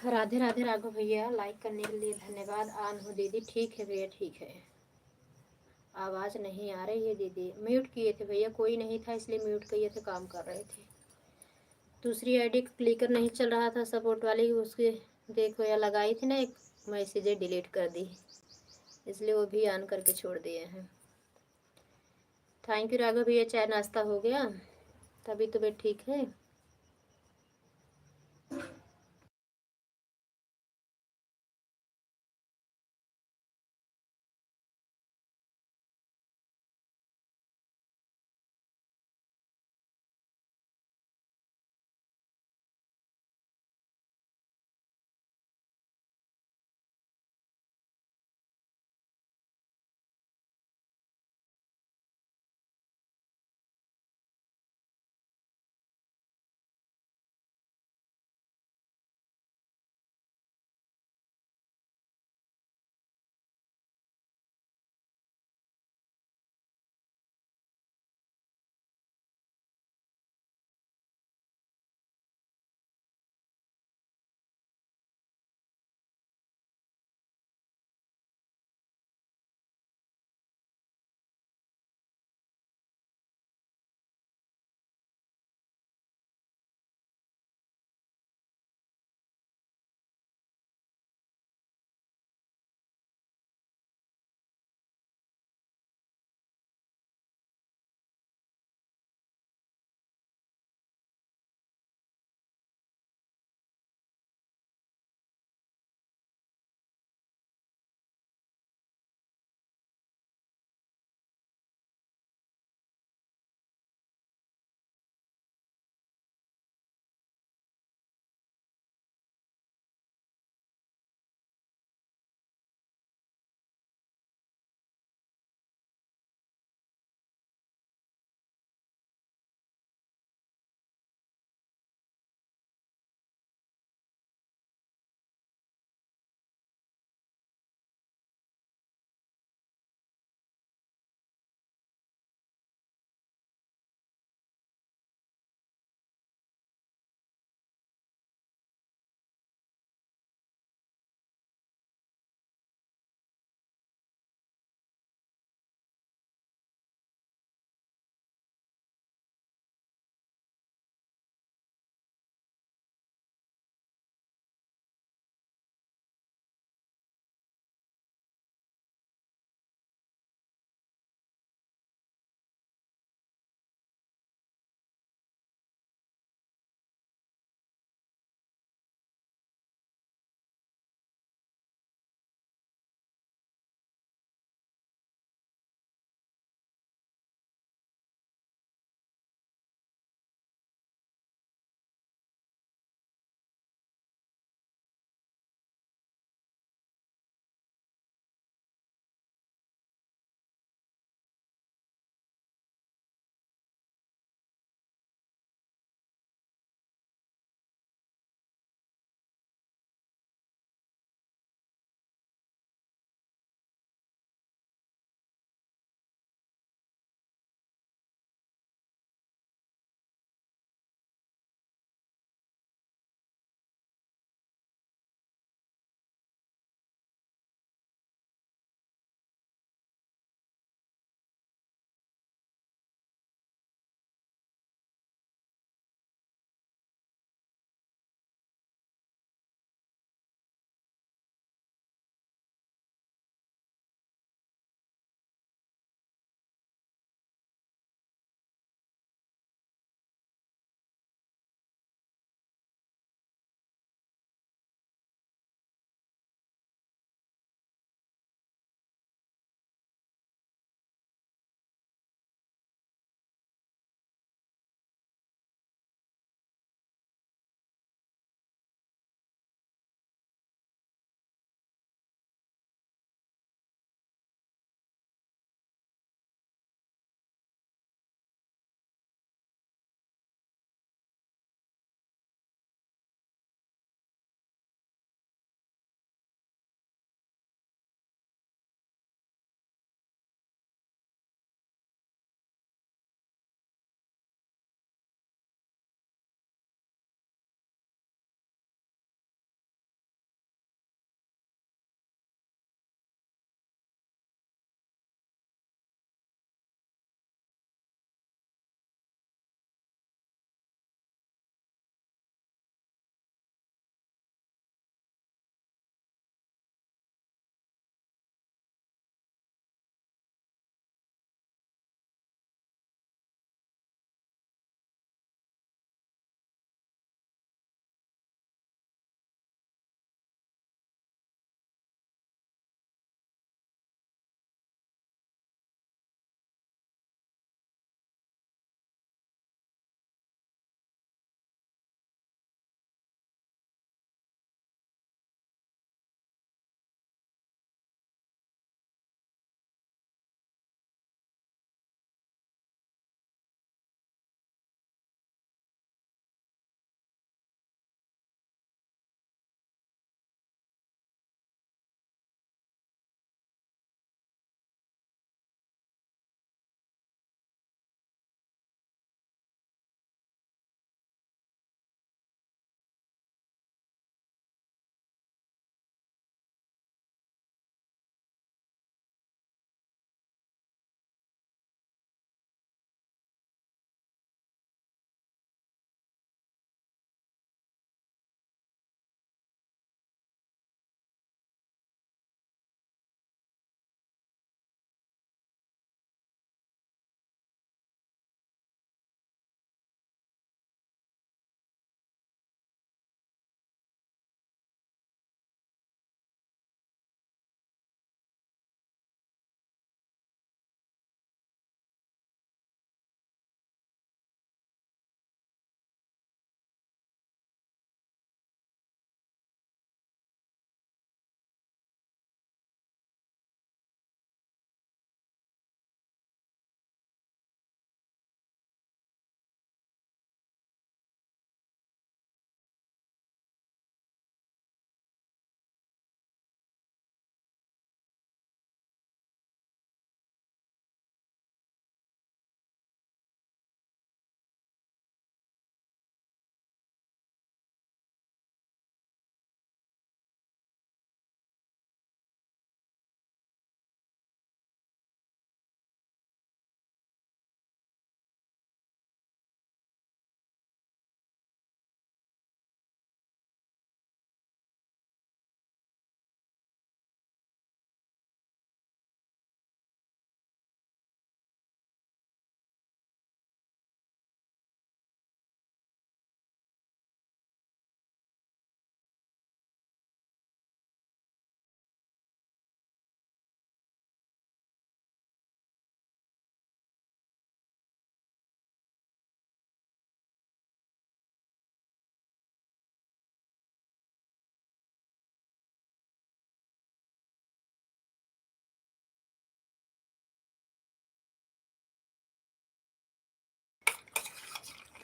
राधे राधे राघव भैया, लाइक करने के लिए धन्यवाद। आन हो दीदी, ठीक है भैया, ठीक है। आवाज़ नहीं आ रही है दीदी, म्यूट किए थे भैया, कोई नहीं था इसलिए म्यूट किए थे, काम कर रहे थे। दूसरी आईडी क्लिकर नहीं चल रहा था सपोर्ट वाली, उसके देखो या लगाई थी ना एक मैसेज, डिलीट कर दी, इसलिए वो भी ऑन करके छोड़ दिए हैं। थैंक यू राघव भैया। चाय नाश्ता हो गया? तभी तो ठीक है।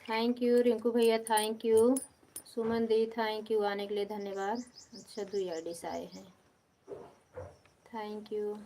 थैंक यू रिंकू भैया, thank you. Suman the thank you, आने के लिए धन्यवाद। अच्छा 2 आईडीज आए हैं, थैंक यू।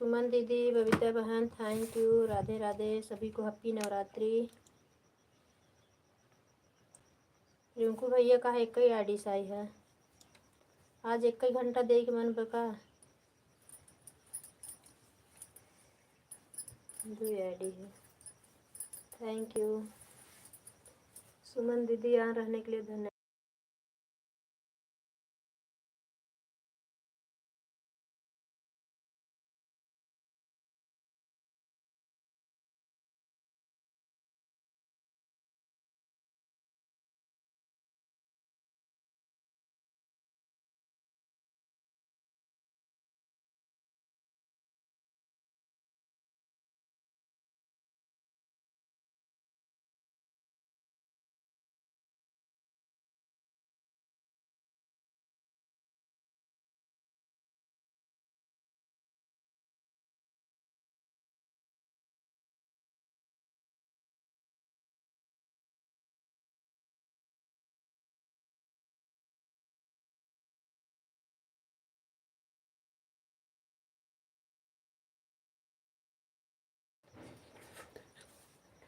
सुमन दीदी, बबीता बहन थैंक यू, राधे राधे, सभी को हैप्पी नवरात्रि। रिंकू भैया का एक ही आईडी आई है, आज एक ही घंटा दे के मन बका 2 आईडी है, थैंक यू। सुमन दीदी यहाँ रहने के लिए धन्यवाद।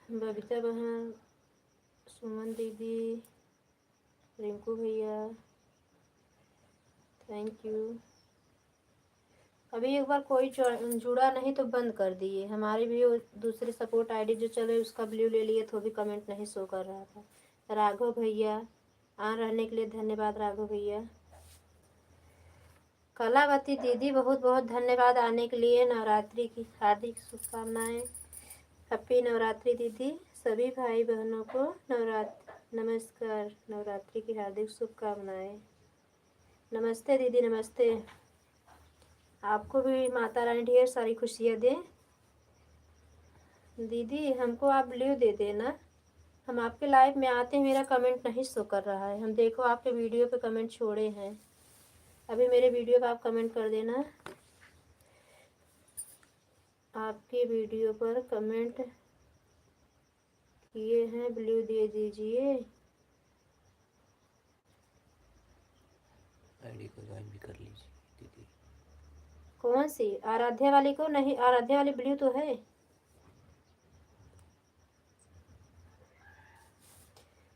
बबीता बहन, सुमन दीदी, रिंकू भैया थैंक यू। अभी एक बार कोई जुड़ा नहीं तो बंद कर दिए, हमारी भी दूसरी सपोर्ट आईडी जो चले उसका ब्लू ले लिए तो भी कमेंट नहीं शो कर रहा था। राघव भैया आ रहने के लिए धन्यवाद। राघव भैया, कलावती दीदी बहुत बहुत धन्यवाद आने के लिए, नवरात्रि की हार्दिक शुभकामनाएं। हैप्पी नवरात्रि दीदी, सभी भाई बहनों को नमस्कार, नवरात्रि की हार्दिक शुभकामनाएं। नमस्ते दीदी, नमस्ते। आपको भी माता रानी ढेर सारी खुशियाँ दे। दीदी हमको आप ब्लू दे देना, हम आपके लाइव में आते हैं, मेरा कमेंट नहीं शो कर रहा है। हम देखो आपके वीडियो पे कमेंट छोड़े हैं, अभी मेरे वीडियो पे आप कमेंट कर देना। आपके वीडियो पर कमेंट किए हैं, ब्लू दे दीजिए। आईडी को ज्वाइन भी कर लीजिए दीदी। कौन सी आराध्या वाली को? नहीं, आराध्या वाली ब्लू तो है।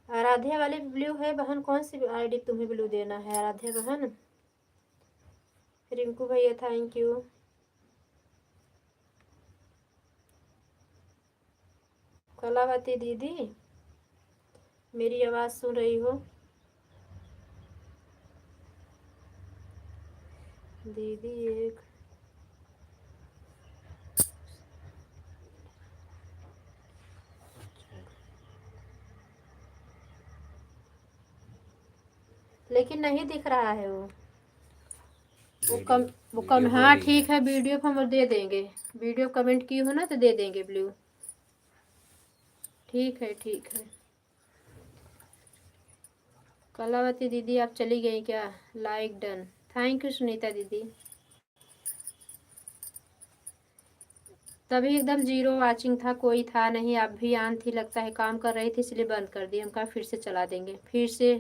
आराध्या वाली ब्लू है बहन। कौन सी आईडी तुम्हें ब्लू देना है आराध्या बहन? रिंकू भैया थैंक यू। कलावती दीदी मेरी आवाज़ सुन रही हो? दीदी एक लेकिन नहीं दिख रहा है वो कम। हाँ ठीक है, वीडियो पर हम दे देंगे। वीडियो कमेंट की हो ना तो दे देंगे ब्लू। ठीक है ठीक है। कलावती दीदी आप चली गई क्या? Like done, thank you Sunita दीदी। तभी एकदम जीरो वाचिंग था, कोई था नहीं। आप भी ऑन थी लगता है, काम कर रही थी इसलिए बंद कर दी। हम कहा फिर से चला देंगे। फिर से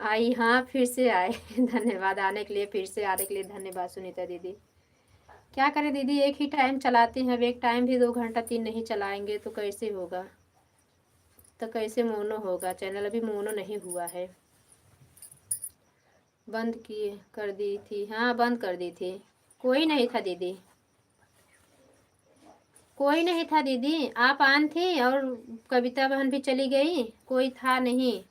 आई, हाँ फिर से आए धन्यवाद आने के लिए, फिर से आने के लिए धन्यवाद सुनीता दीदी। क्या करें दीदी, एक ही टाइम चलाते हैं। अब एक टाइम भी 2 घंटा 3 नहीं चलाएंगे तो कैसे होगा? तो कैसे मोनो होगा? चैनल अभी मोनो नहीं हुआ है। बंद किए कर दी थी? हाँ बंद कर दी थी। कोई नहीं था दीदी, कोई नहीं था दीदी। आप आन थी और कविता बहन भी चली गई, कोई था नहीं।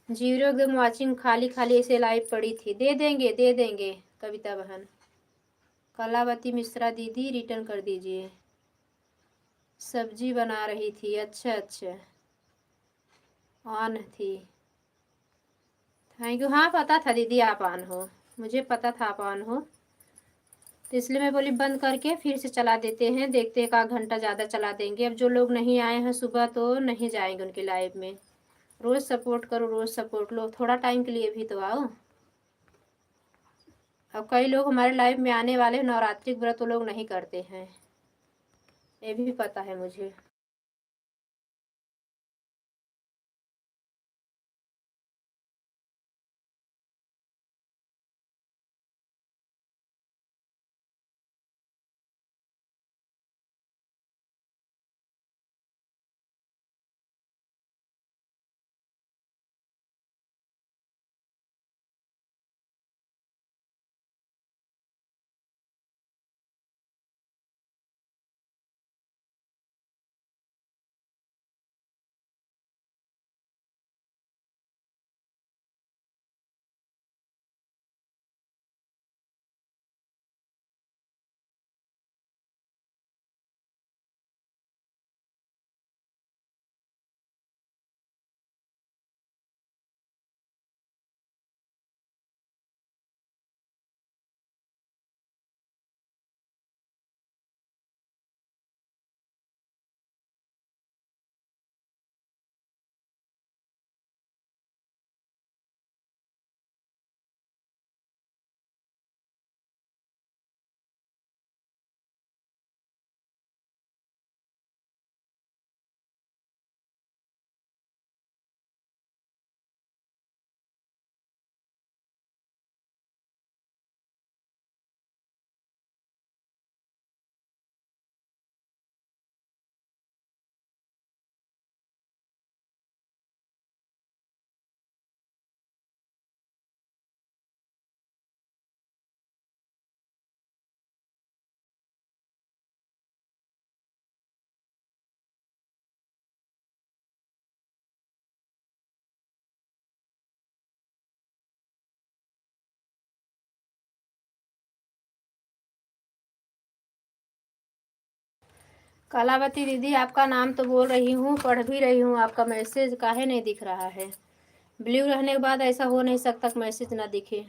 जीरो एकदम वाचिंग, खाली खाली ऐसे लाइव पड़ी थी। दे देंगे दे देंगे कविता बहन। कलावती मिश्रा दीदी रिटर्न कर दीजिए। सब्जी बना रही थी? अच्छा अच्छा, ऑन थी। Thank you. हाँ पता था दीदी आप ऑन हो, मुझे पता था आप ऑन हो, तो इसलिए मैं बोली बंद करके फिर से चला देते हैं। देखते हैं, 1 घंटा ज़्यादा चला देंगे। अब जो लोग नहीं आए हैं सुबह तो नहीं जाएंगे उनके लाइव में। रोज़ सपोर्ट करो, रोज़ सपोर्ट लो, थोड़ा टाइम के लिए भी तो आओ। अब कई लोग हमारे लाइव में आने वाले नवरात्रि व्रत वो लोग नहीं करते हैं, ये भी पता है मुझे। कलावती दीदी, आपका नाम तो बोल रही हूँ, पढ़ भी रही हूँ, आपका मैसेज काहे नहीं दिख रहा है? ब्लू रहने के बाद ऐसा हो नहीं सकता कि मैसेज ना दिखे।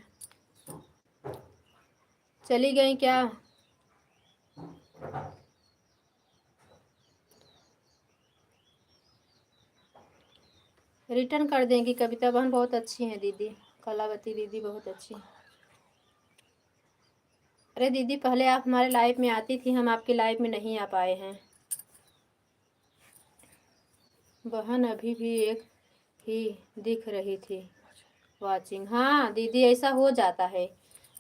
चली गई क्या? रिटर्न कर देंगी। कविता बहन बहुत अच्छी हैं दीदी, कलावती दीदी बहुत अच्छी हैं। अरे दीदी, पहले आप हमारे लाइव में आती थी, हम आपके लाइव में नहीं आ पाए हैं। बहन अभी भी एक ही दिख रही थी वाचिंग। हाँ दीदी, ऐसा हो जाता है,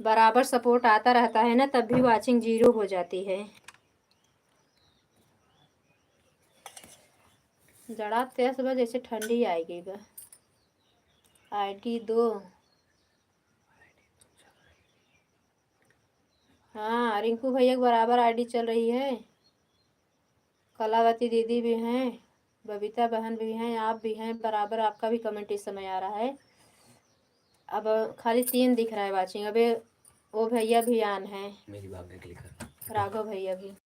बराबर सपोर्ट आता रहता है ना, तब भी वाचिंग 0 हो जाती है। जड़ा तेज बा, जैसे ठंडी आएगी बा। ID 2। हाँ, रिंकू भैया के बराबर ID चल रही है। कलावती दीदी भी हैं, बबीता बहन भी हैं, आप भी हैं, बराबर आपका भी कमेंट इस समय आ रहा है। अब खाली 3 दिख रहा है वाचिंग। अबे वो भैया भी आन है, मेरी भागने के लिए कर। राघव भैया भी।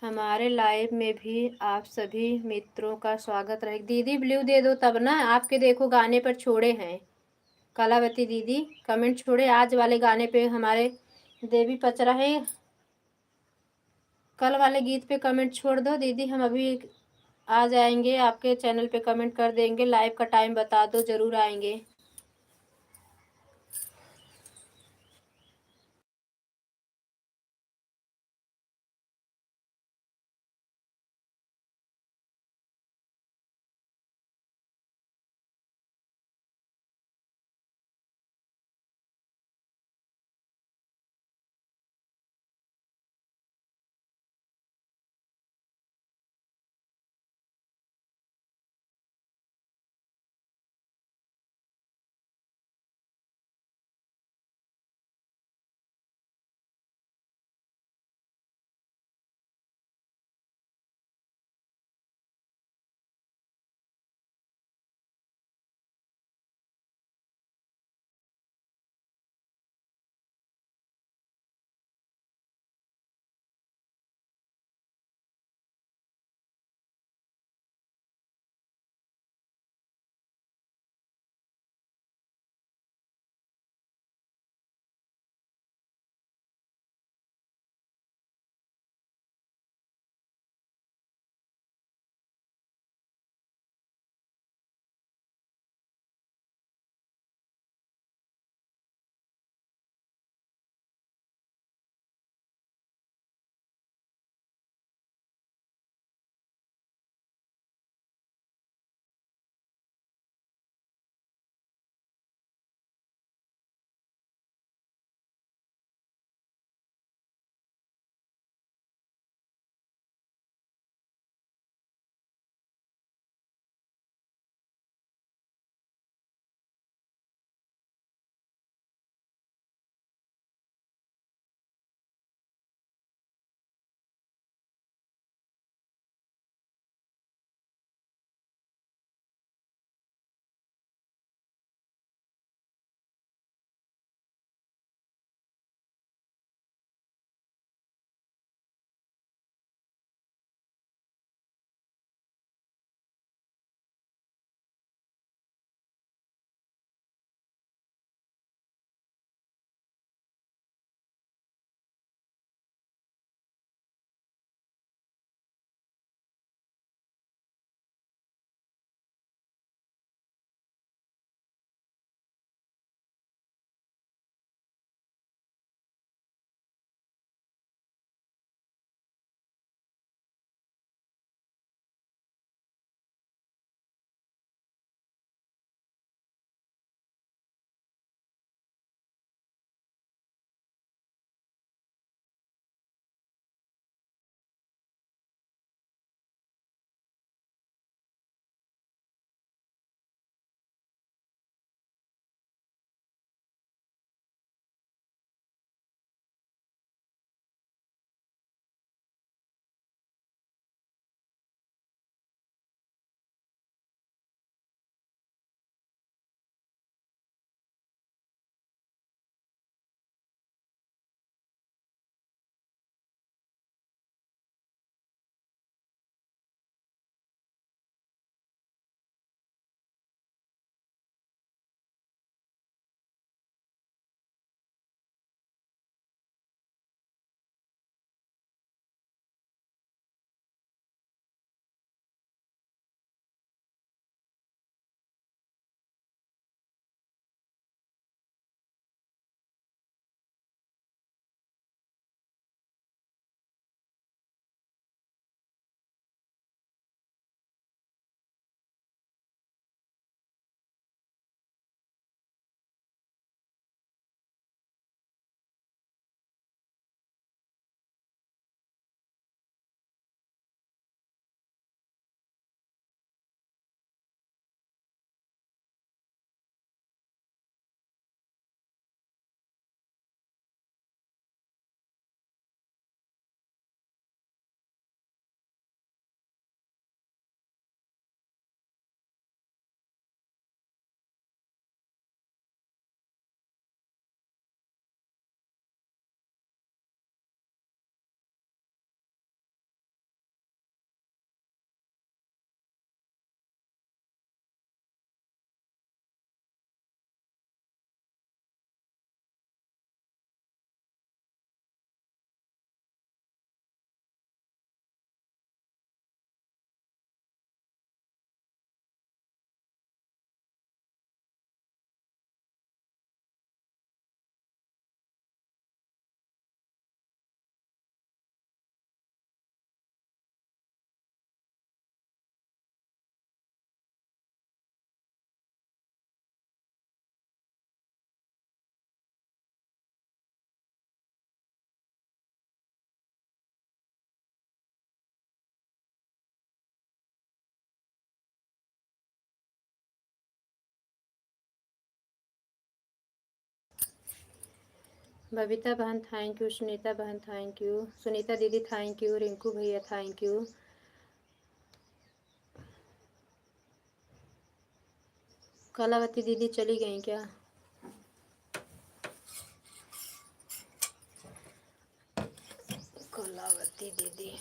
हमारे लाइव में भी आप सभी मित्रों का स्वागत रहे। दीदी ब्लू दे दो तब ना, आपके देखो गाने पर छोड़े हैं। कलावती दीदी कमेंट छोड़े आज वाले गाने पे, हमारे देवी पचरा है, कल वाले गीत पे कमेंट छोड़ दो दीदी, हम अभी आ जाएंगे आपके चैनल पे, कमेंट कर देंगे। लाइव का टाइम बता दो, ज़रूर आएंगे। बबीता बहन थैंक यू, सुनीता बहन थैंक यू, सुनीता दीदी थैंक यू, रिंकू भैया थैंक यू। कलावती दीदी चली गई क्या? कलावती दीदी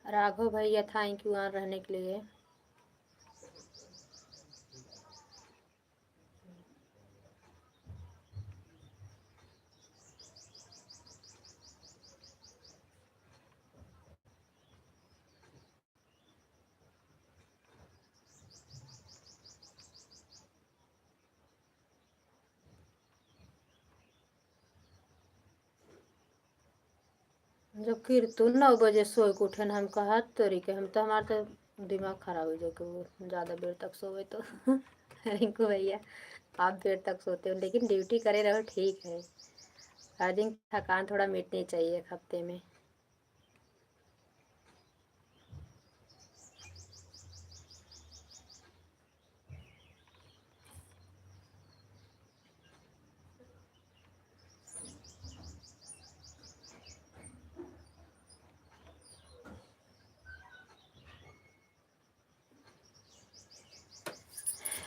राघव भैया थैंक यू ऑन रहने के लिए। जब फिर तो 9 बजे सो के उठे हम कहा तरीके हम तो हमारा तो दिमाग खराब हो जाए वो ज़्यादा देर तक सोए तो। रिंकू भैया आप देर तक सोते हो लेकिन ड्यूटी करे रहो ठीक है। हर दिन थकान थोड़ा मिटनी चाहिए एक हफ्ते में।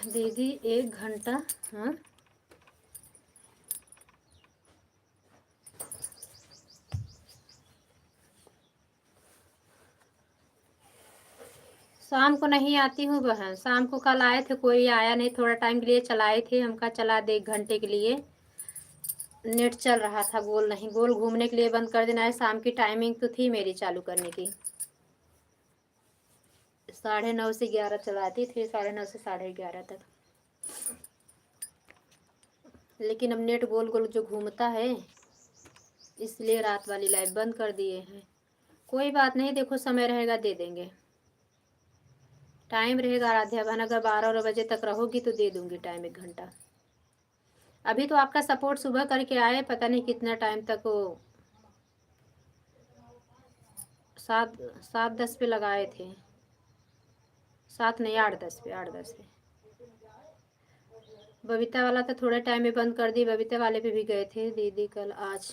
दीदी 1 घंटा। हाँ शाम को नहीं आती हूँ बहन, शाम को कल आए थे कोई आया नहीं, थोड़ा टाइम के लिए चलाए थे, हमका चला दे 1 घंटे के लिए। नेट चल रहा था, गोल नहीं गोल घूमने के लिए बंद कर देना है। शाम की टाइमिंग तो थी मेरी चालू करने की, 9:30 से 11 चलाती थी, 9:30 से 11:30 तक। लेकिन अब नेट गोल गोल जो घूमता है इसलिए रात वाली लाइव बंद कर दिए हैं। कोई बात नहीं, देखो समय रहेगा दे देंगे, टाइम रहेगा। आराध्या बहन अगर 12 बजे तक रहोगी तो दे दूंगी टाइम 1 घंटा। अभी तो आपका सपोर्ट सुबह करके आए, पता नहीं कितना टाइम तक वो 7-10 पे लगाए थे, 7 नहीं 8-10 पे, 8-10 पे। बबीता वाला तो थोड़े टाइम में बंद कर दी, बबीता वाले पे भी गए थे दीदी कल आज।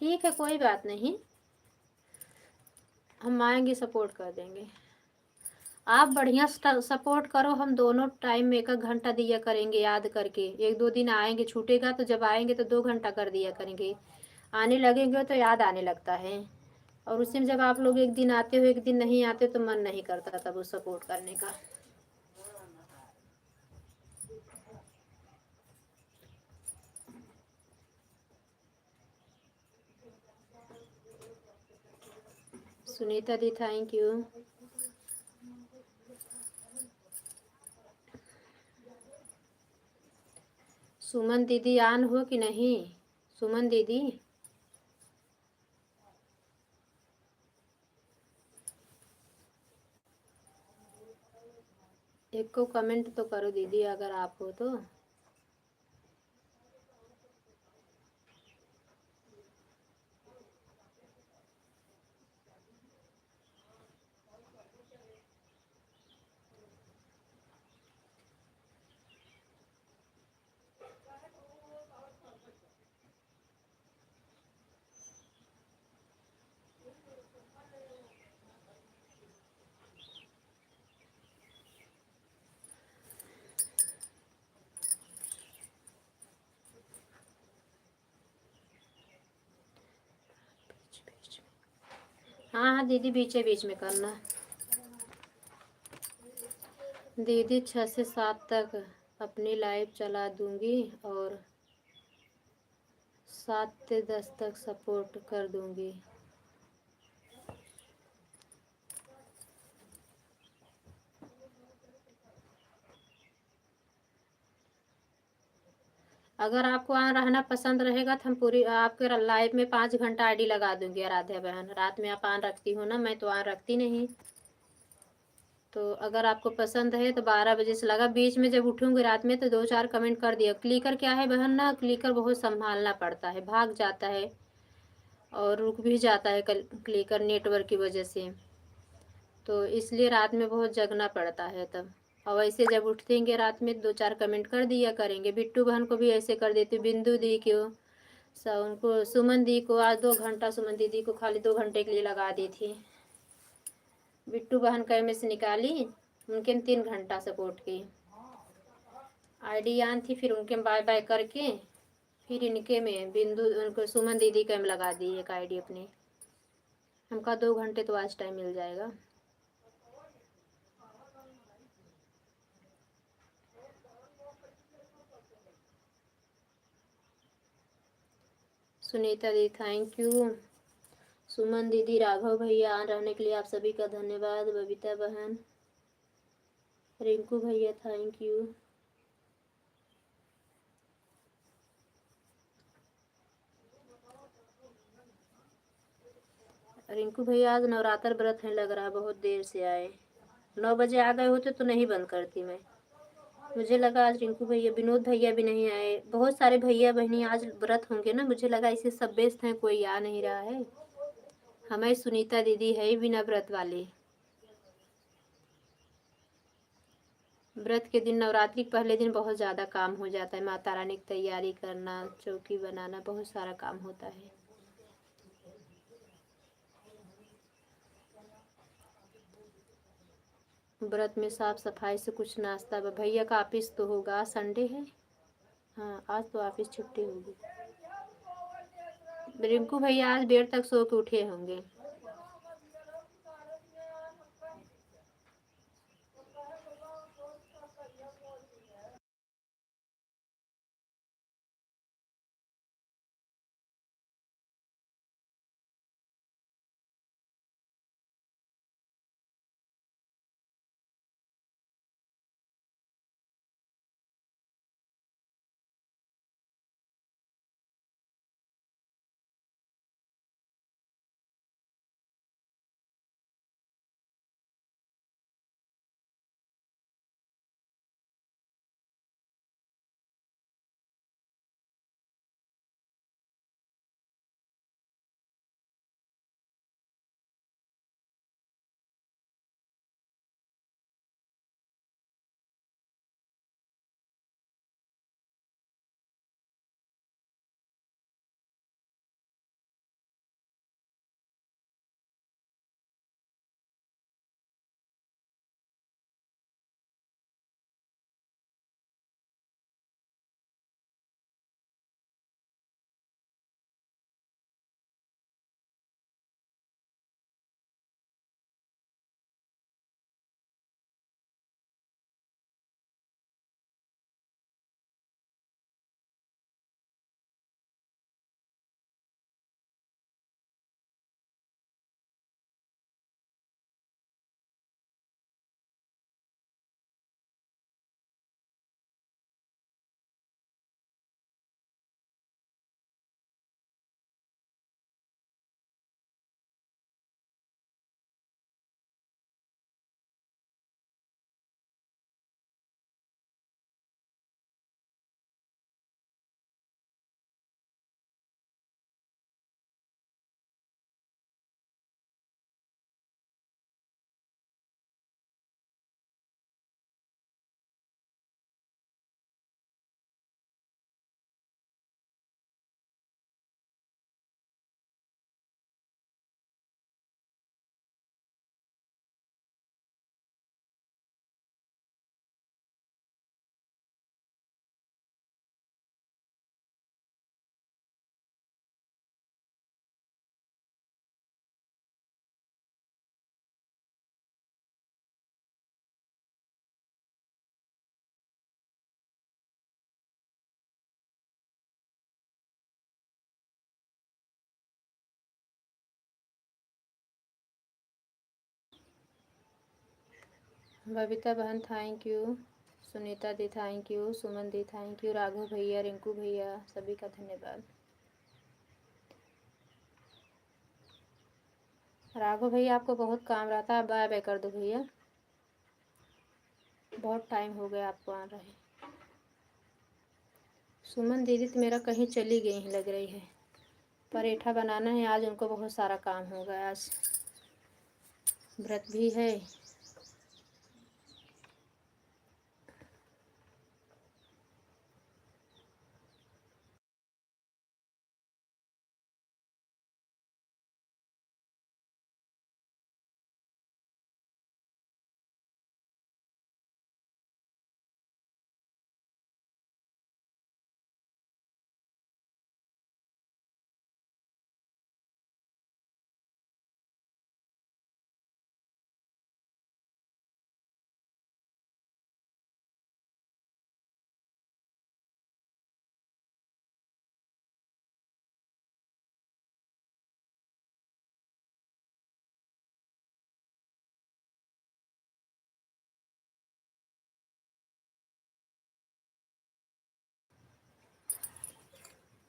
ठीक है कोई बात नहीं, हम आएंगे सपोर्ट कर देंगे। आप बढ़िया सपोर्ट करो, हम दोनों टाइम में 1-1 घंटा दिया करेंगे याद करके। 1-2 दिन आएंगे, छूटेगा तो जब आएंगे तो 2 घंटा कर दिया करेंगे। आने लगेंगे तो याद आने लगता है, और उसी में जब आप लोग एक दिन आते हो एक दिन नहीं आते तो मन नहीं करता तब वो सपोर्ट करने का। सुनीता दी थैंक यू। सुमन दीदी आन हो कि नहीं? सुमन दीदी एक को कमेंट तो करो दीदी अगर आप हो तो। हाँ हाँ दीदी बीचे बीच में करना। दीदी 6 से 7 तक अपनी लाइव चला दूंगी और 7 से 10 तक सपोर्ट कर दूंगी। अगर आपको वहाँ रहना पसंद रहेगा तो हम पूरी आपके लाइव में 5 घंटा आईडी लगा दूंगी। आराध्या बहन रात में आप ऑन रखती हो ना, मैं तो ऑन रखती नहीं। तो अगर आपको पसंद है तो 12 बजे से लगा, बीच में जब उठूँगी रात में तो 2-4 कमेंट कर दिया। क्लिकर क्या है बहन ना, क्लिकर बहुत सँभालना पड़ता है, भाग जाता है और रुक भी जाता है क्लिकर नेटवर्क की वजह से। तो इसलिए रात में बहुत जगना पड़ता है तब। और वैसे जब उठेंगे रात में 2-4 कमेंट कर दिया करेंगे। बिट्टू बहन को भी ऐसे कर देती, बिंदु दी को, उनको सुमन दी को आज 2 घंटा, सुमन दीदी को खाली 2 घंटे के लिए लगा दी थी। बिट्टू बहन का में से निकाली, उनके 3 घंटा सपोर्ट की आईडी आन थी, फिर उनके बाय बाय करके फिर इनके में बिंदु उनको सुमन दीदी का में लगा दी एक आईडी अपनी। हमका 2 घंटे तो आज टाइम मिल जाएगा। सुनीता दी थैंक यू। सुमन दीदी, राघव भैया ऑन रहने के लिए आप सभी का धन्यवाद। बबीता बहन, रिंकू भैया थैंक यू। रिंकू भैया आज नवरात्र व्रत है लग रहा, बहुत देर से आए। 9 बजे आ गए होते तो नहीं बंद करती मैं। मुझे लगा आज रिंकू भैया, विनोद भैया भी नहीं आए। बहुत सारे भैया बहनी आज व्रत होंगे ना, मुझे लगा इसे सब व्यस्त हैं, कोई आ नहीं रहा है। हमें सुनीता दीदी है ही बिना व्रत वाले। व्रत के दिन, नवरात्रि के पहले दिन बहुत ज़्यादा काम हो जाता है। माता रानी की तैयारी करना, चौकी बनाना, बहुत सारा काम होता है। व्रत में साफ सफाई से कुछ नाश्ता। भैया का ऑफिस तो होगा, संडे है। हाँ आज तो ऑफिस छुट्टी होगी। रिंकू भैया आज देर तक सो के उठे होंगे। बबीता बहन thank you. Sunita the thank you. Suman the thank you. Raghav भैया, रिंकू भैया, सभी का धन्यवाद। राघव भैया आपको बहुत काम रहता है, बाय बाय कर दो भैया। बहुत टाइम हो गया आपको आ रहे। सुमन दीदी तो मेरा कहीं चली गई ही लग रही है। पराठा बनाना है आज, उनको बहुत सारा काम होगा आज, व्रत भी है।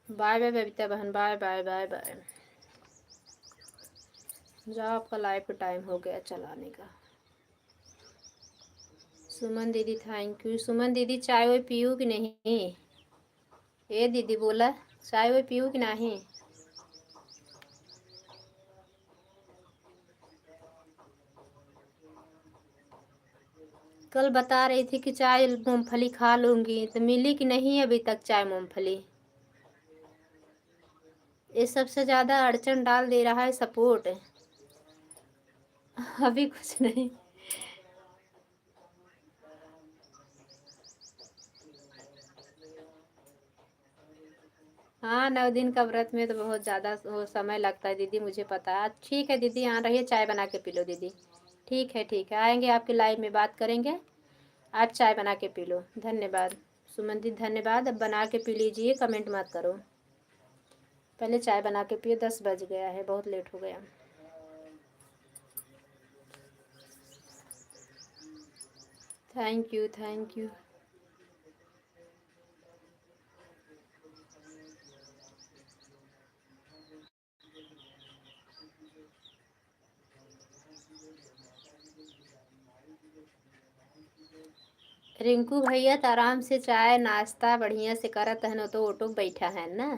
बाय बाय बबीता बहन, बाय बाय बाय बाय। जाओ, आपका लाइफ टाइम हो गया चलाने का। सुमन दीदी थैंक यू। सुमन दीदी चाय वाय पियो कि नहीं? ए दीदी बोला चाय वाय पियो कि नहीं? कल बता रही थी कि चाय मूंगफली खा लूँगी, तो मिली कि नहीं अभी तक चाय मूंगफली? ये सबसे ज़्यादा अड़चन डाल दे रहा है सपोर्ट। अभी कुछ नहीं। हाँ, 9 दिन का व्रत में तो बहुत ज़्यादा वो समय लगता है दीदी, मुझे पता है। ठीक है दीदी, यहाँ रहिए, चाय बना के पी लो दीदी। ठीक है, आएंगे आपके लाइव में बात करेंगे। आप चाय बना के पी लो। धन्यवाद सुमन दी, धन्यवाद। अब बना के पी लीजिए, कमेंट मत करो। पहले चाय बना के पिए, 10 बज गया है, बहुत लेट हो गया। Thank you thank you. Rinku भैया तो आराम से चाय नाश्ता बढ़िया से करत हन, तो ऑटो बैठा है ना।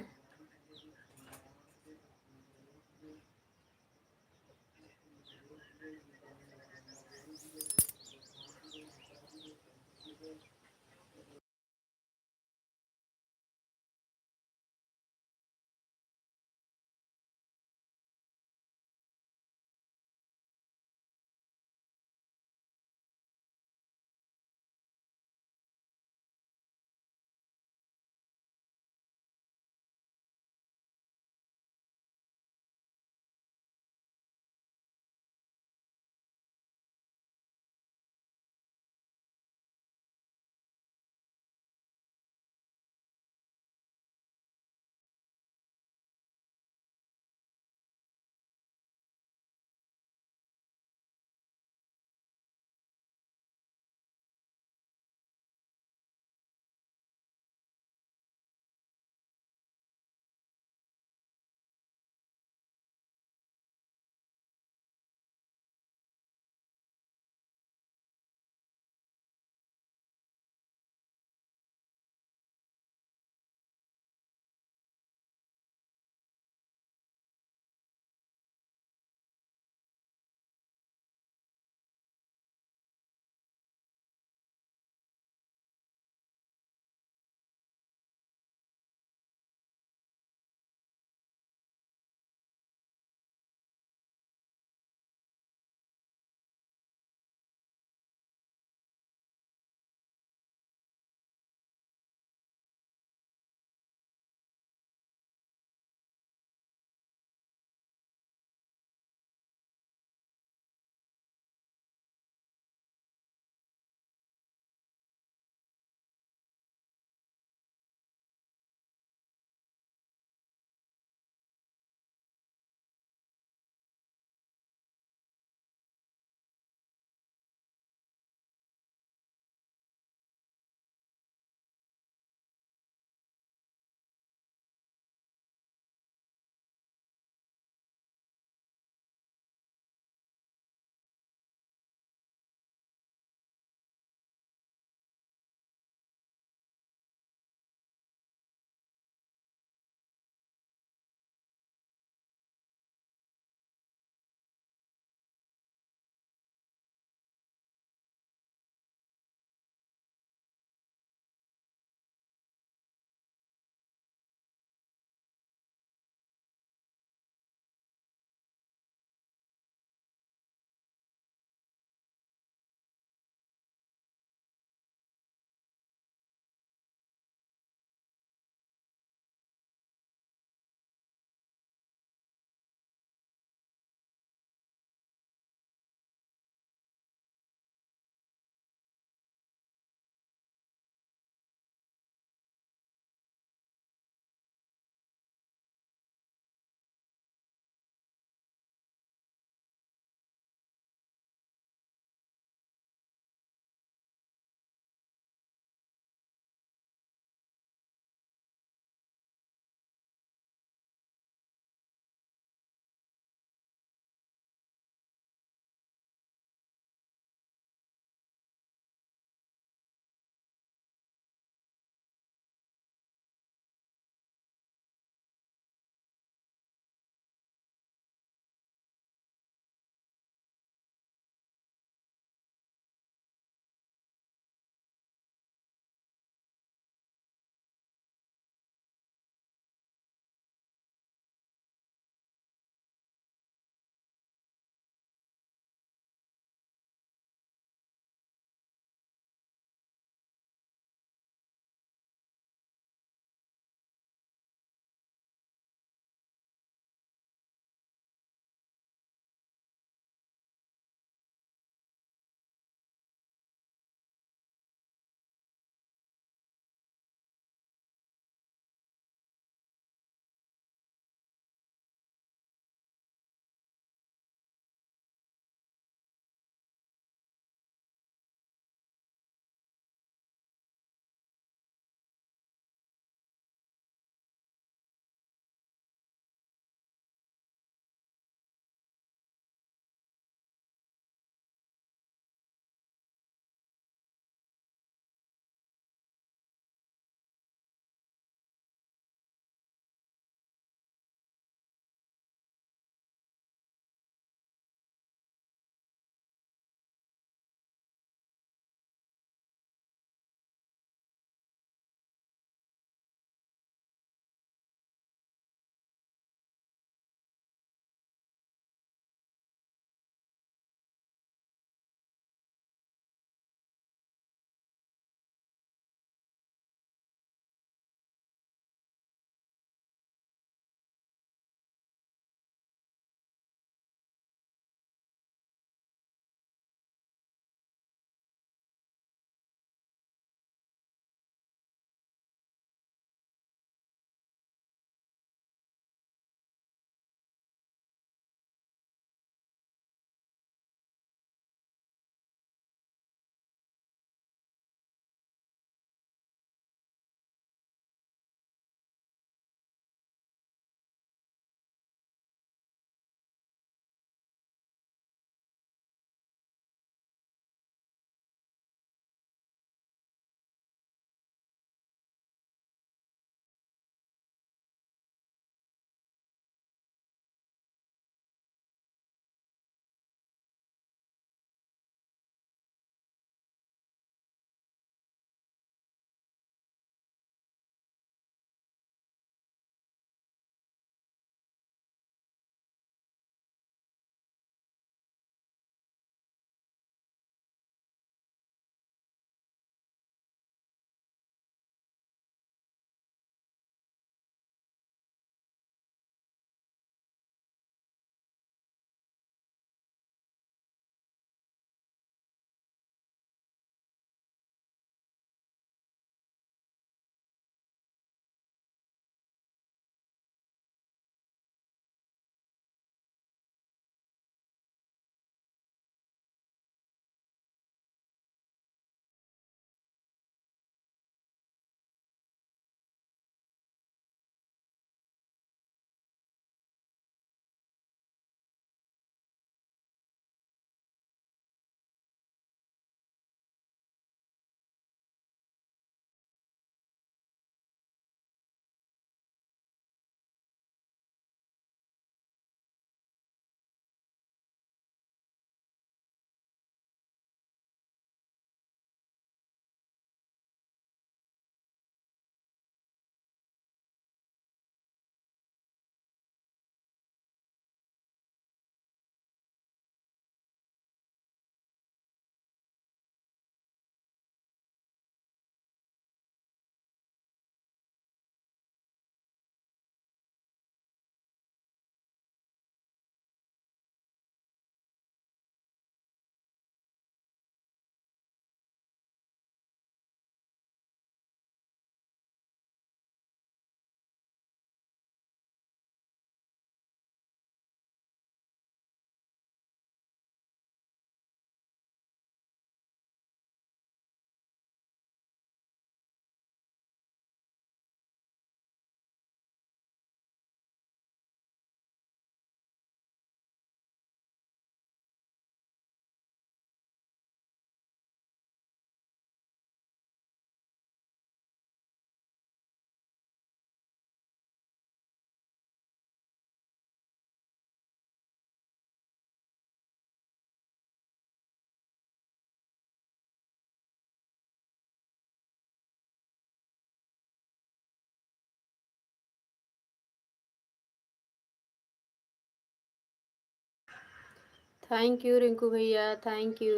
थैंक यू रिंकू भैया, थैंक यू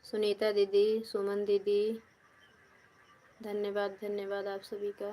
सुनीता दीदी, सुमन दीदी, धन्यवाद धन्यवाद आप सभी का।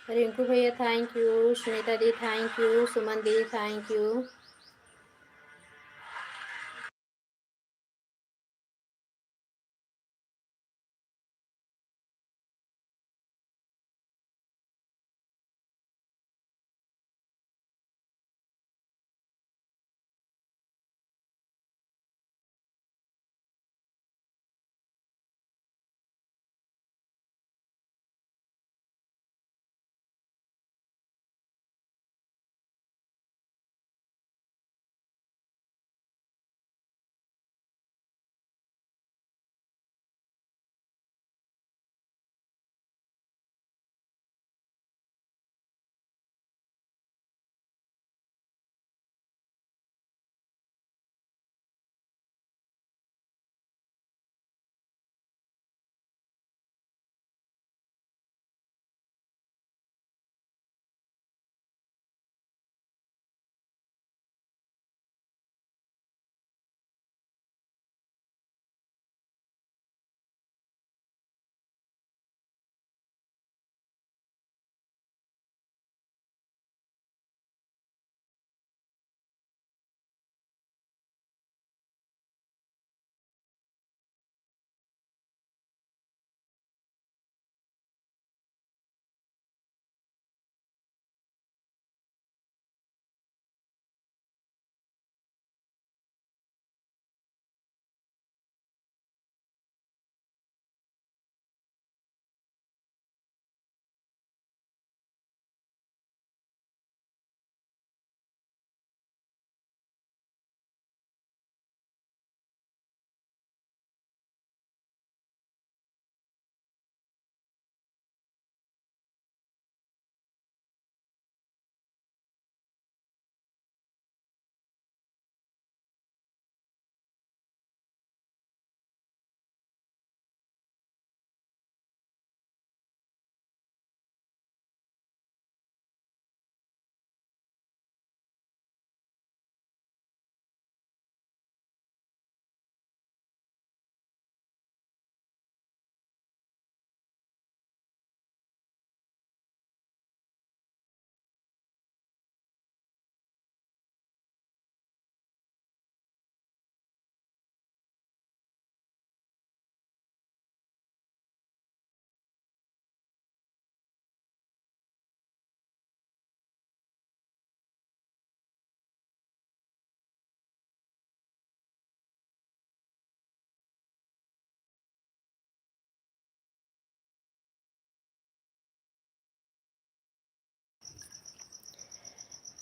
रिंकू भैया thank you, Sunita the thank you, Suman the thank you.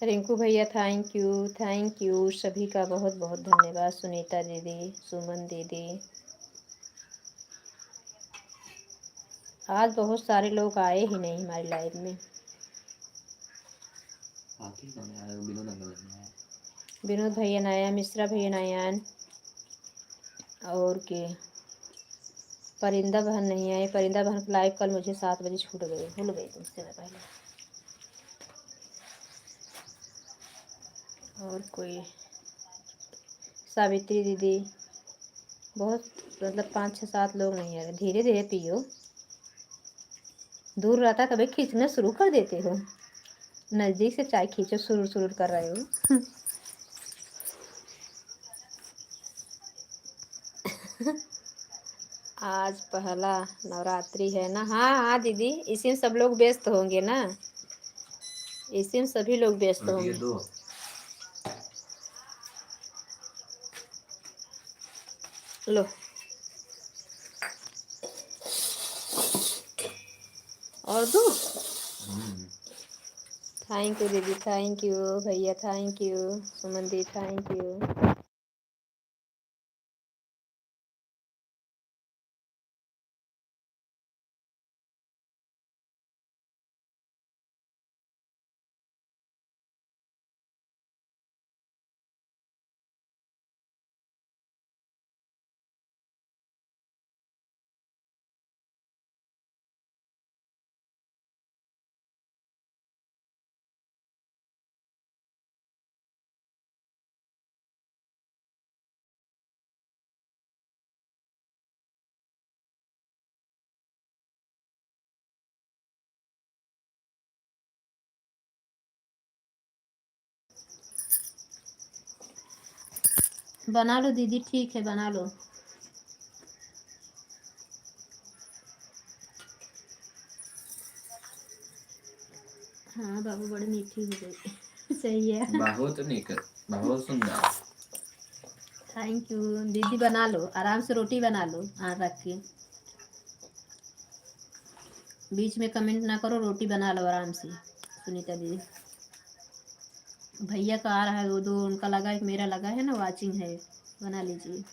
Rinku भैया थैंक यू सभी का बहुत बहुत धन्यवाद। सुनीता दीदी, सुमन दीदी, आज बहुत सारे लोग आए ही नहीं हमारी लाइव में। विनोद भैया नया, मिश्रा भैया नयान, और के परिंदा बहन नहीं आई। परिंदा बहन लाइव कल मुझे 7 बजे छूट गई, भूल गई तुमसे मैं पहले। और कोई सावित्री दीदी, बहुत मतलब 5 6 7 लोग नहीं आ रहे। धीरे धीरे पियो, दूर रहता कभी खींचना शुरू कर देते हो, नज़दीक से चाय खींचो सुरुर सुरुर कर रहे हो। आज पहला नवरात्रि है ना। हाँ हाँ दीदी, इसी में सब लोग व्यस्त होंगे ना, इसी में सभी लोग व्यस्त होंगे। लो और दो। थैंक यू दीदी, थैंक यू भैया, thank you Suman the, thank you. बना लो दीदी, ठीक है बना लो। हाँ बाबू बड़ी मीठी हो गई। सही है। बहुत निक, बहुत सुंदर। थैंक यू दीदी, बना लो आराम से, रोटी बना लो रख के। बीच में कमेंट ना करो, रोटी बना लो आराम से सुनीता दीदी। भैया का आ रहा है वो दो, उनका लगा है, मेरा लगा है ना, वाचिंग है। बना लीजिए।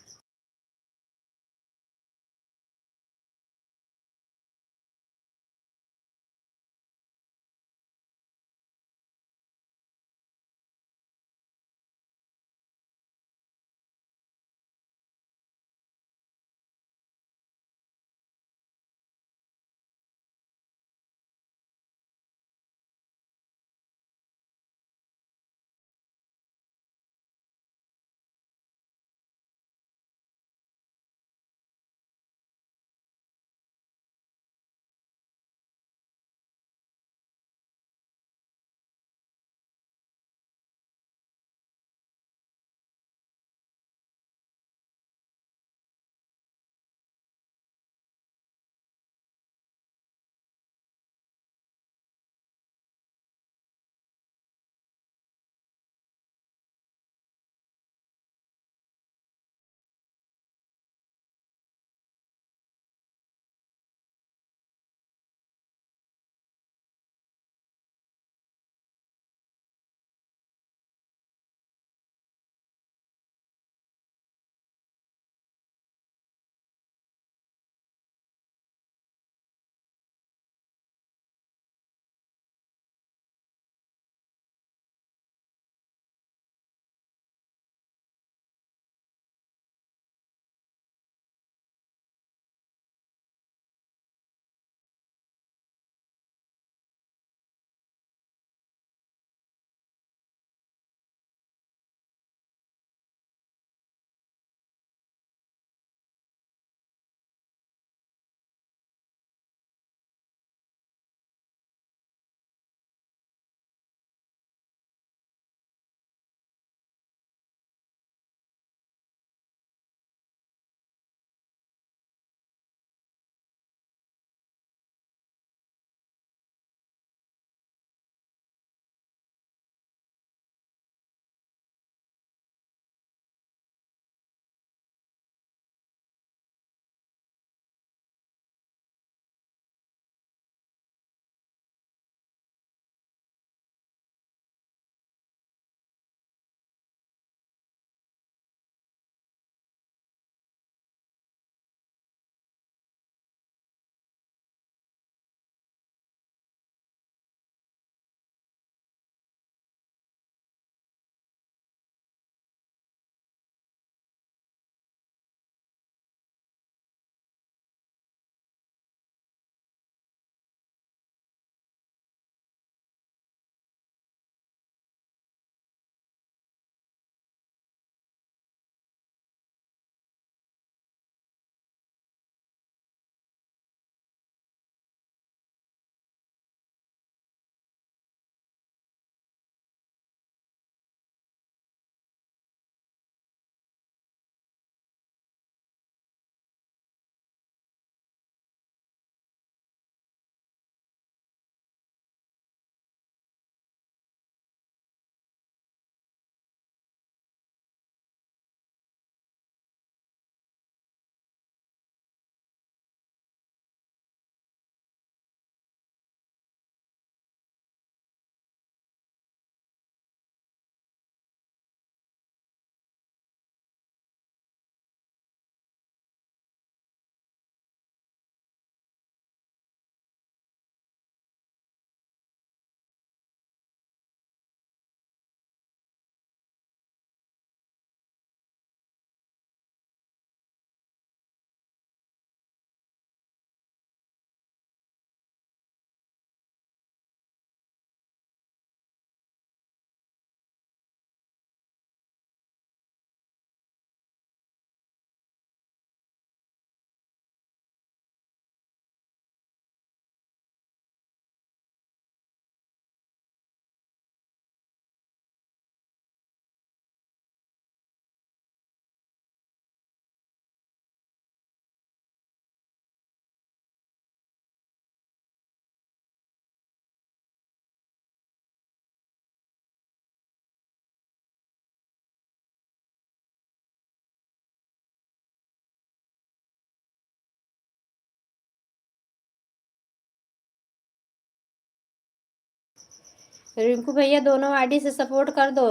रिंकू भैया दोनों आईडी से सपोर्ट कर दो।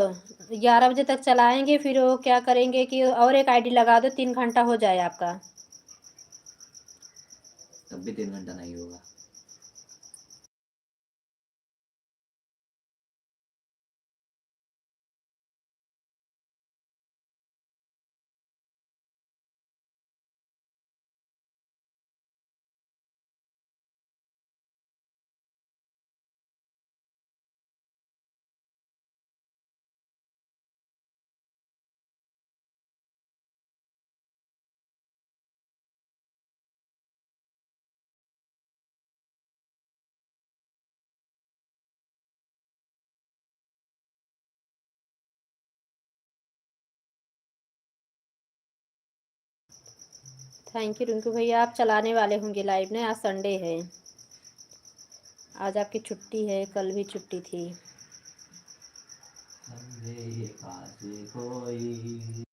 11 बजे तक चलाएंगे, फिर वो क्या करेंगे कि और एक आईडी लगा दो, 3 घंटा हो जाए आपका। तब भी 3 घंटा नहीं होगा। थैंक यू रिंकू भैया, आप चलाने वाले होंगे लाइव ने, आज संडे है, आज आपकी छुट्टी है, कल भी छुट्टी थी। कोई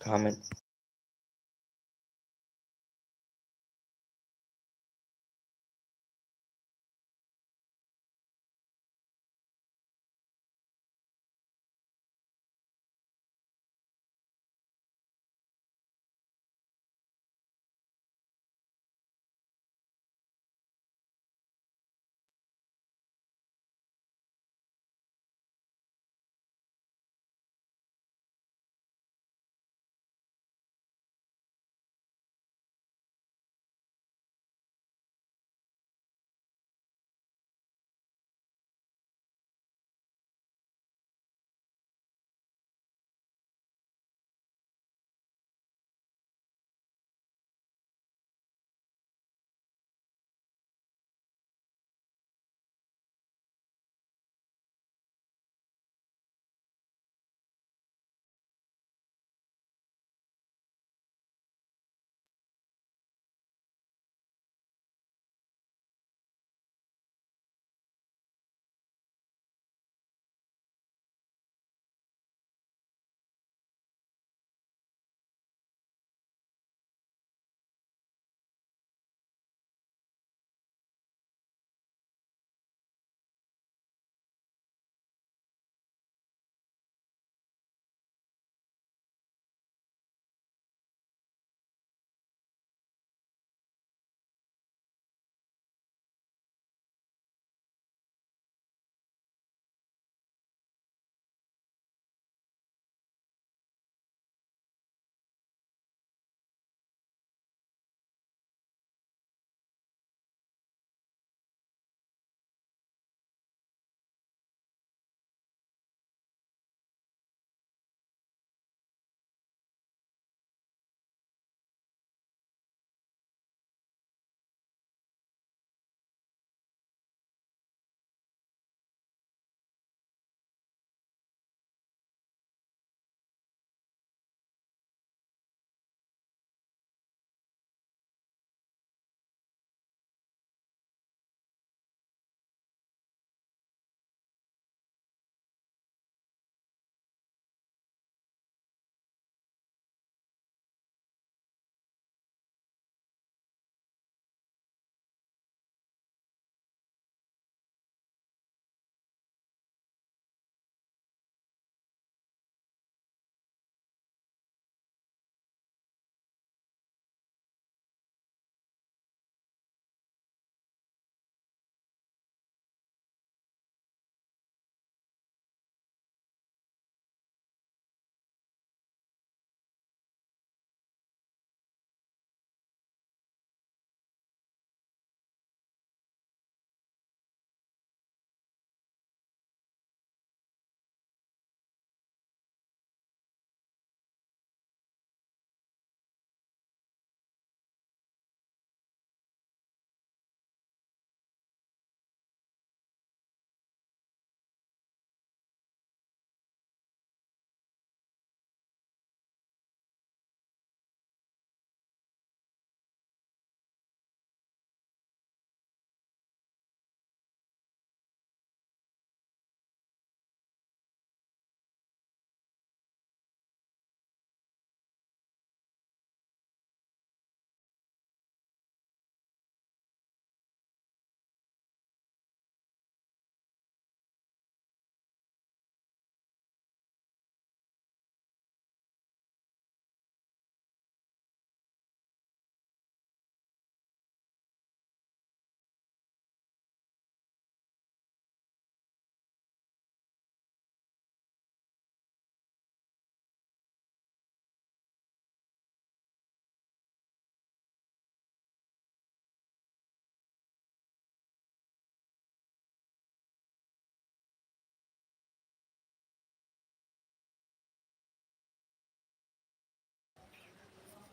comment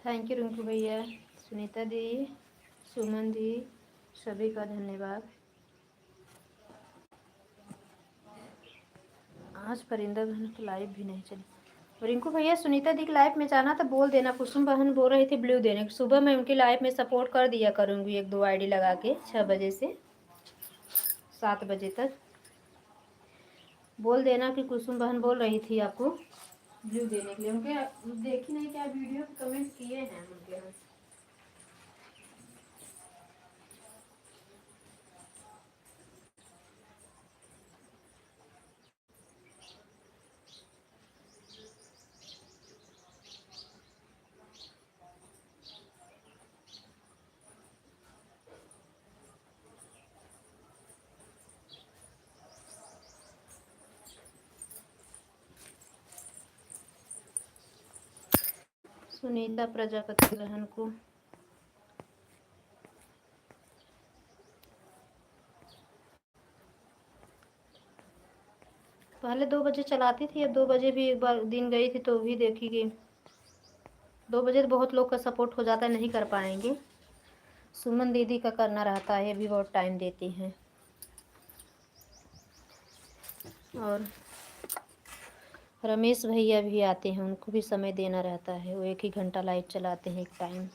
थैंक यू रिंकू भैया, सुनीता दी, सुमन दी, सभी का धन्यवाद। आज परिंदा बहन की लाइव भी नहीं चली। रिंकू भैया सुनीता दी की लाइव में जाना तो बोल देना। कुसुम बहन बोल रही थी ब्लू देने, सुबह मैं उनकी लाइव में सपोर्ट कर दिया करूँगी, 1-2 आईडी लगा के 6 बजे से 7 बजे तक। बोल देना कि कुसुम बहन बोल रही थी आपको ब्लू देने के लिए। उनके देखी नहीं क्या वीडियो कमेंट किए हैं उनके यहाँ। सुनीता प्रजापति बहन को पहले 2 बजे चलाती थी, अब 2 बजे भी एक बार दिन गई थी तो भी देखी गई। 2 बजे तो बहुत लोग का सपोर्ट हो जाता है, नहीं कर पाएंगे। सुमन दीदी का करना रहता है, भी बहुत टाइम देती हैं। और रमेश भैया भी आते हैं, उनको भी समय देना रहता है, वो 1 ही घंटा लाइव चलाते हैं एक टाइम।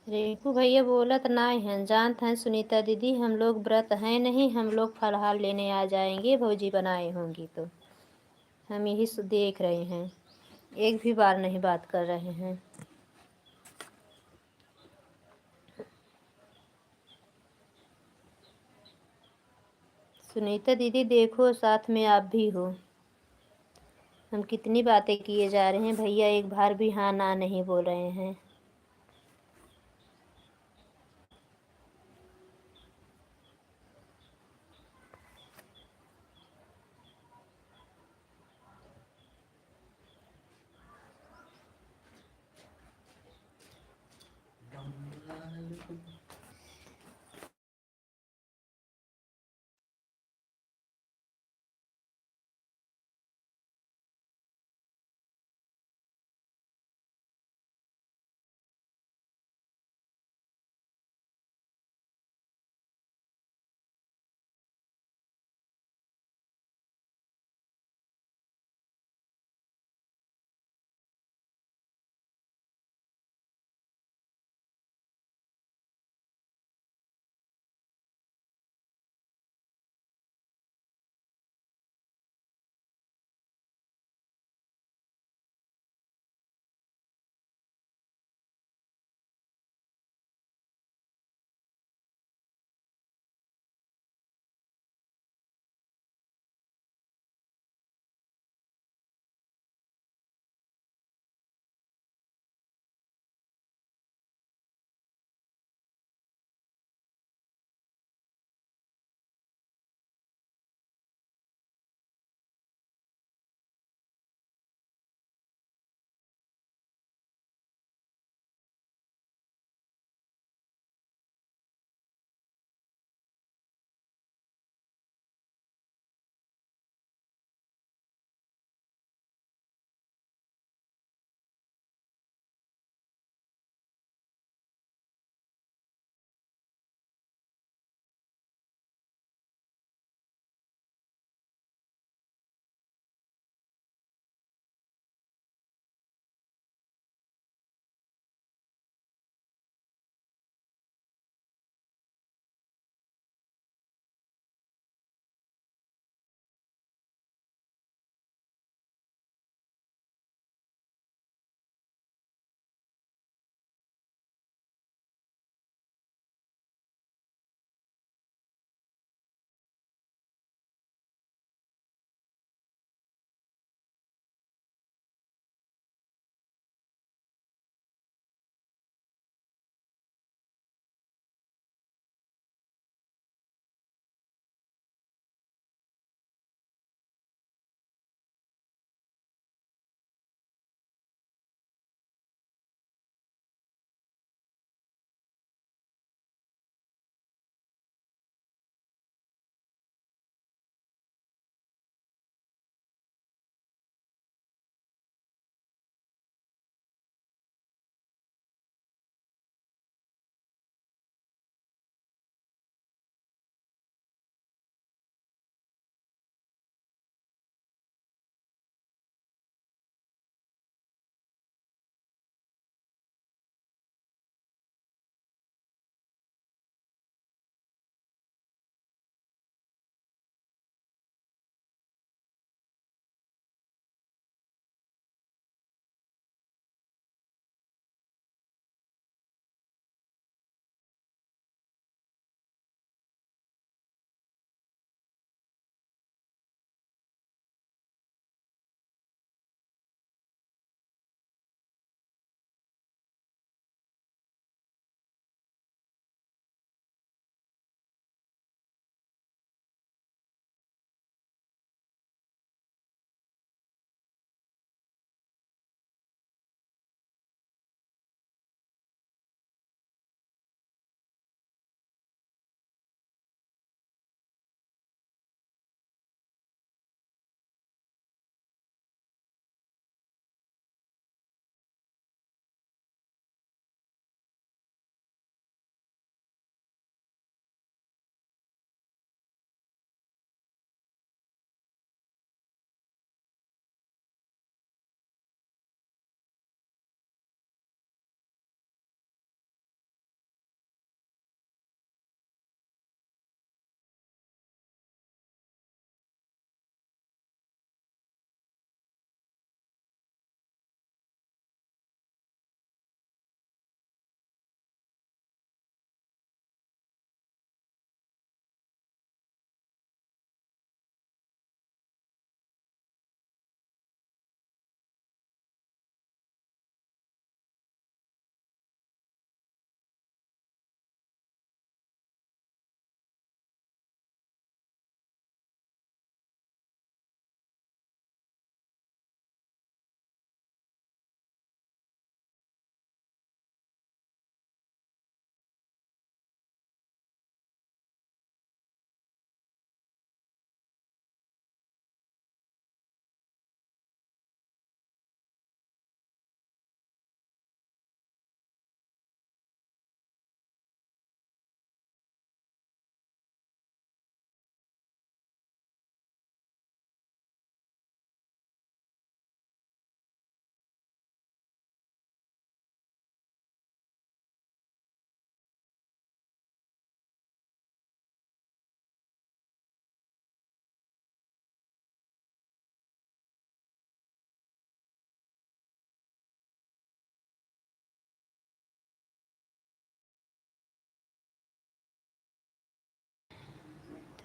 रिंकू भैया बोलत नाय हैं, जानत हैं सुनीता दीदी हम लोग व्रत हैं नहीं, हम लोग फलहार लेने आ जाएंगे, भौजी बनाए होंगी तो। हम यही देख रहे हैं, एक भी बार नहीं बात कर रहे हैं। सुनीता दीदी देखो साथ में आप भी हो, हम कितनी बातें किए जा रहे हैं, भैया एक बार भी हाँ ना नहीं बोल रहे हैं।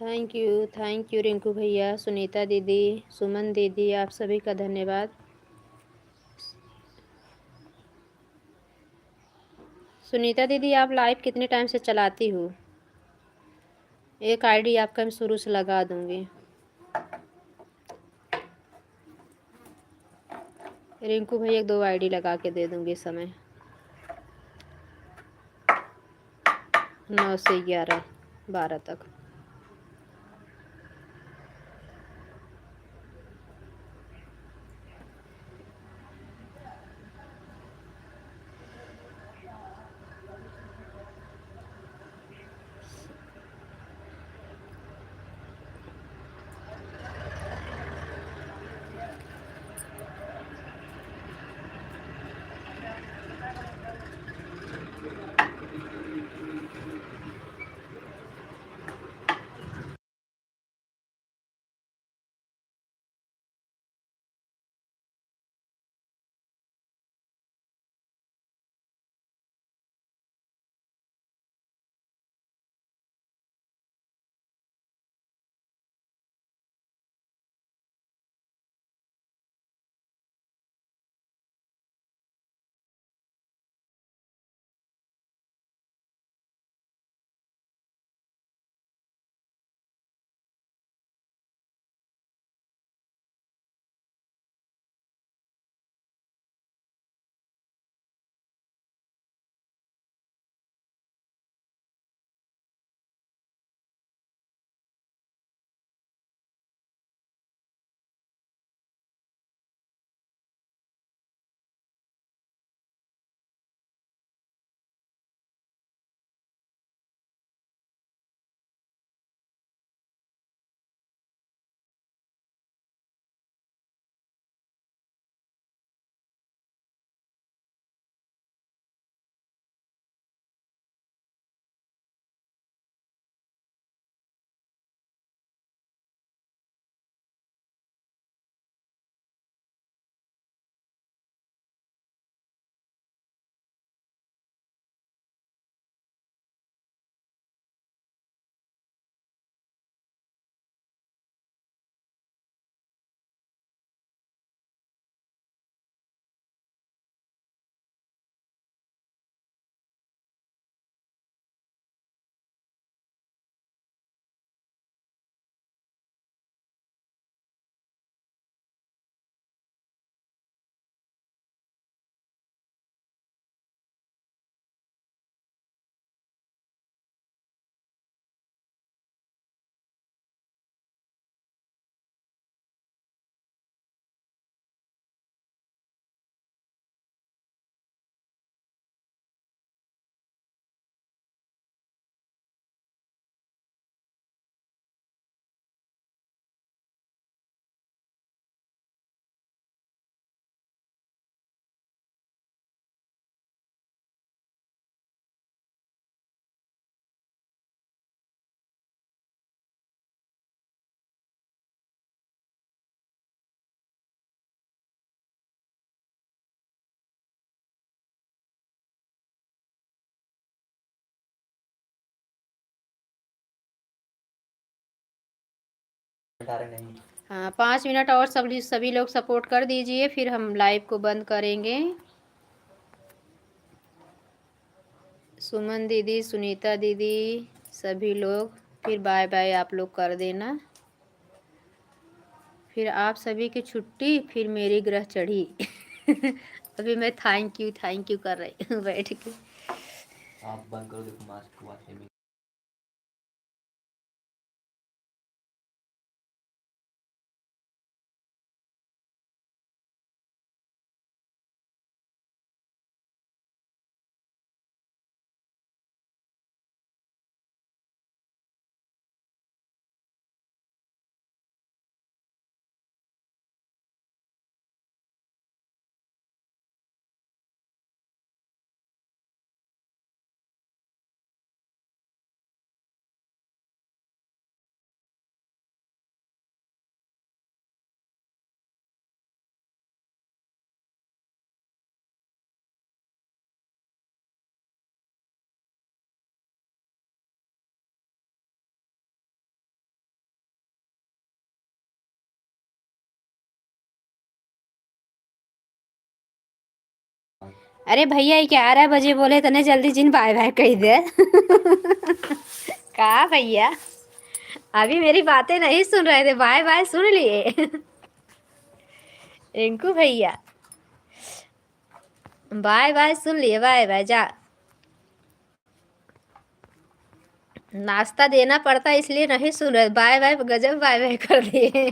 थैंक यू रिंकू भैया, सुनीता दीदी, सुमन दीदी, आप सभी का धन्यवाद। सुनीता दीदी, आप लाइव कितने टाइम से चलाती हो? एक आईडी आपका मैं शुरू से लगा दूंगी। रिंकू भैया 2 आईडी लगा के दे दूंगी इस समय, 9 से 11 12 तक। हाँ, 5 मिनट और सभी लोग सपोर्ट कर दीजिए, फिर हम लाइव को बंद करेंगे। सुमन दीदी, सुनीता दीदी, सभी लोग फिर बाय बाय आप लोग कर देना। फिर आप सभी की छुट्टी, फिर मेरी ग्रह चढ़ी। अभी मैं थैंक यू कर रही हूँ बैठ के। आप बंद करो, देखो मास्क अरे भैया 11 बजे बोले तने जल्दी जिन बाय बाय कही दे। कहा भैया अभी मेरी बातें नहीं सुन रहे थे, बाय बाय सुन लिए। रिंकू भैया बाय बाय सुन लिए, बाय बाय जा। नाश्ता देना पड़ता इसलिए नहीं सुन रहे, बाय बाय गजब बाय बाय कर दिए।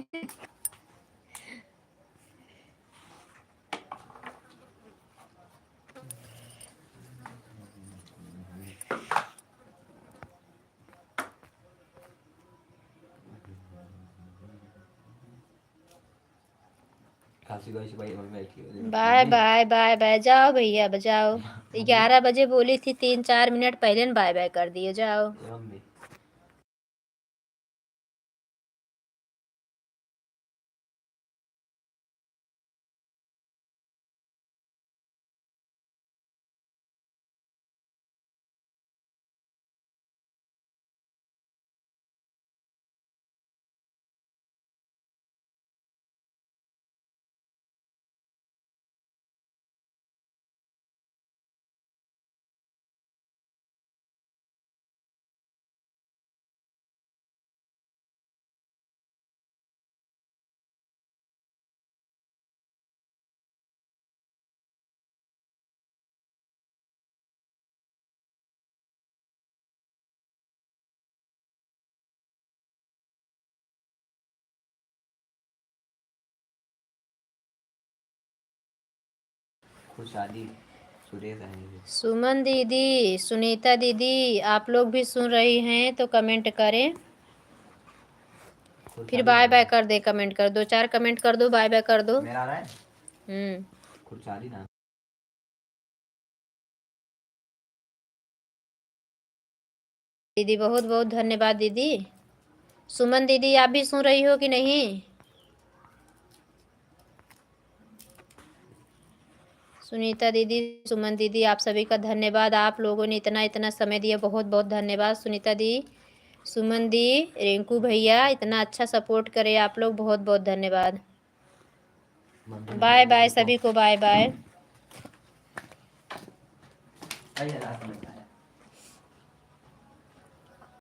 खासी को ऐसे भाई मैं बैठी हूँ। बाय बाय बाय बाय जाओ भैया बजाओ। 11 बजे बोली थी, 3-4 मिनट पहले बाय बाय कर दिए, जाओ। मम्मी खुशहाली सुरेश आएंगे। सुमन दीदी, सुनीता दीदी, आप लोग भी सुन रही हैं तो कमेंट करें। फिर बाय बाय कर दे, कमेंट कर दो, 4 कमेंट कर दो, बाय बाय कर दो। मेरा आ रहा है खुशहाली ना। दीदी बहुत बहुत धन्यवाद दीदी। सुमन दीदी आप भी सुन रही हो कि नहीं? सुनीता दीदी, सुमन दीदी, आप सभी का धन्यवाद। आप लोगों ने इतना इतना समय दिया, बहुत बहुत धन्यवाद। सुनीता दी, सुमन दी, रिंकू भैया, इतना अच्छा सपोर्ट करे आप लोग, बहुत बहुत धन्यवाद। बाय बाय सभी को, बाय बाय।